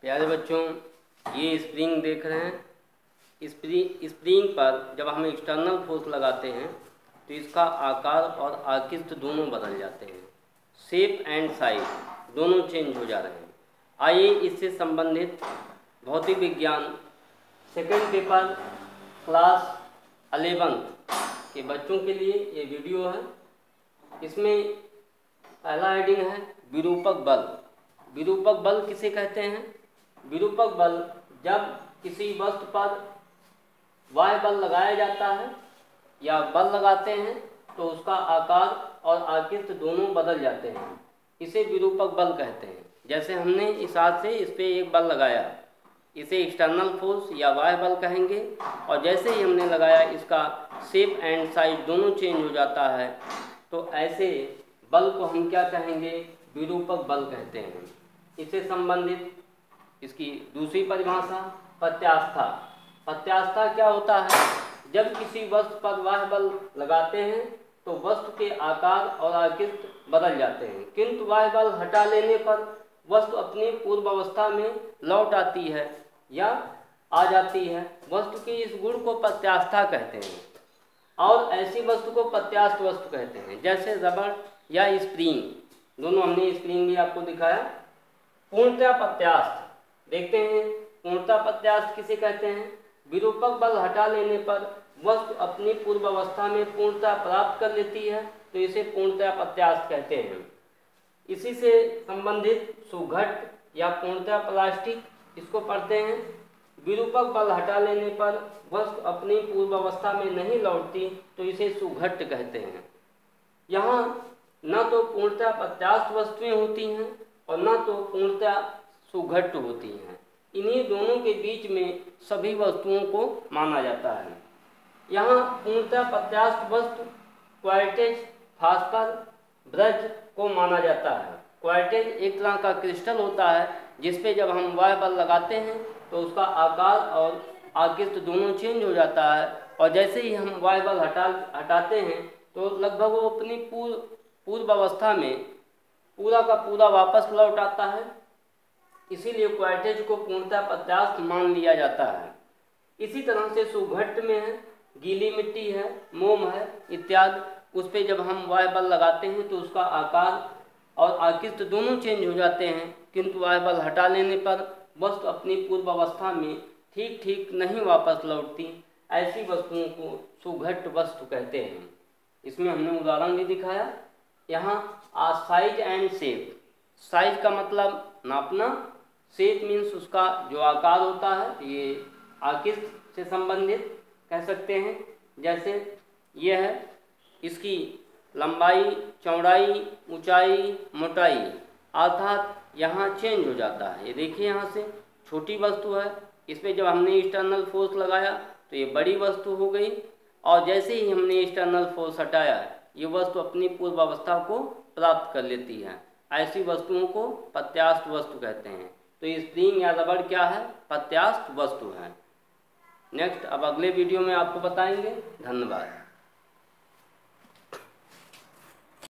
प्यारे बच्चों, ये स्प्रिंग देख रहे हैं। स्प्रिंग पर जब हम एक्सटर्नल फोर्स लगाते हैं तो इसका आकार और आकृति दोनों बदल जाते हैं। शेप एंड साइज दोनों चेंज हो जा रहे हैं। आइए इससे संबंधित भौतिक विज्ञान सेकंड पेपर क्लास 11 के बच्चों के लिए ये वीडियो है। इसमें पहला हेडिंग है विरूपक बल। विरूपक बल किसे कहते हैं? विरूपक बल जब किसी वस्तु पर बाह्य बल लगाया जाता है या बल लगाते हैं तो उसका आकार और आकृति दोनों बदल जाते हैं, इसे विरूपक बल कहते हैं। जैसे हमने इस हाथ से इस पर एक बल लगाया, इसे एक्सटर्नल फोर्स या बाह्य बल कहेंगे, और जैसे ही हमने लगाया इसका शेप एंड साइज दोनों चेंज हो जाता है, तो ऐसे बल को हम क्या कहेंगे? विरूपक बल कहते हैं। इससे संबंधित इसकी दूसरी परिभाषा प्रत्यास्था। प्रत्यास्था क्या होता है? जब किसी वस्तु पर बाह्य बल लगाते हैं तो वस्तु के आकार और आकृति बदल जाते हैं, किंतु बाह्य बल हटा लेने पर वस्तु अपनी पूर्व अवस्था में लौट आती है या आ जाती है। वस्तु के इस गुण को प्रत्यास्था कहते हैं, और ऐसी वस्तु को प्रत्यास्थ वस्तु कहते हैं, जैसे रबड़ या स्प्रिंग। दोनों हमने स्प्रिंग भी आपको दिखाया। पूर्णतया प्रत्यास्थ देखते हैं। पूर्णतया प्रत्यास्थ किसे कहते हैं? विरूपक बल हटा लेने पर वस्तु अपनी पूर्व अवस्था में पूर्णतया प्राप्त कर लेती है, तो इसे पूर्णतया प्रत्यास्थ कहते हैं। इसी से संबंधित सुघट्ट या पूर्णतया प्लास्टिक, इसको पढ़ते हैं। विरूपक बल हटा लेने पर वस्तु अपनी पूर्व अवस्था में नहीं लौटती, तो इसे सुघट्ट कहते हैं। यहाँ न तो पूर्णतया प्रत्यास्थ वस्तुएं होती हैं और न तो पूर्णतया सुघट्ट होती हैं। इन्हीं दोनों के बीच में सभी वस्तुओं को माना जाता है। यहाँ पूर्णतया प्रत्यास्थ वस्तु क्वार्टेज, फास्फर, ब्रज को माना जाता है। क्वार्टेज एक तरह का क्रिस्टल होता है जिसपे जब हम बाह्य बल लगाते हैं तो उसका आकार और आकृति दोनों चेंज हो जाता है, और जैसे ही हम बाह्य बल हटाते हैं तो लगभग वो अपनी पूर्व अवस्था में पूरा का पूरा वापस लौट आता है। इसीलिए क्वार्टेज को पूर्णतः प्रत्यास्थ मान लिया जाता है। इसी तरह से सुघट्ट में है, गीली मिट्टी है, मोम है इत्यादि, उस पर जब हम बाह्य बल लगाते हैं तो उसका आकार और आकृति दोनों चेंज हो जाते हैं, किंतु बाह्य बल हटा लेने पर वस्तु अपनी पूर्व अवस्था में ठीक नहीं वापस लौटती। ऐसी वस्तुओं को सुघट्ट वस्तु कहते हैं। इसमें हमने उदाहरण भी दिखाया। यहाँ साइज एंड शेप। साइज का मतलब नापना, शेप मीन्स उसका जो आकार होता है, ये आकृति से संबंधित कह सकते हैं। जैसे ये है, इसकी लंबाई, चौड़ाई, ऊंचाई, मोटाई, अर्थात यहाँ चेंज हो जाता है। ये देखिए, यहाँ से छोटी वस्तु है, इस पर जब हमने एक्सटर्नल फोर्स लगाया तो ये बड़ी वस्तु हो गई, और जैसे ही हमने एक्सटर्नल फोर्स हटाया ये वस्तु अपनी पूर्व अवस्था को प्राप्त कर लेती है। ऐसी वस्तुओं को प्रत्यास्थ वस्तु कहते हैं। तो ये स्प्रिंग या रबड़ क्या है? प्रत्यास्थ वस्तु है। नेक्स्ट अब अगले वीडियो में आपको बताएंगे। धन्यवाद।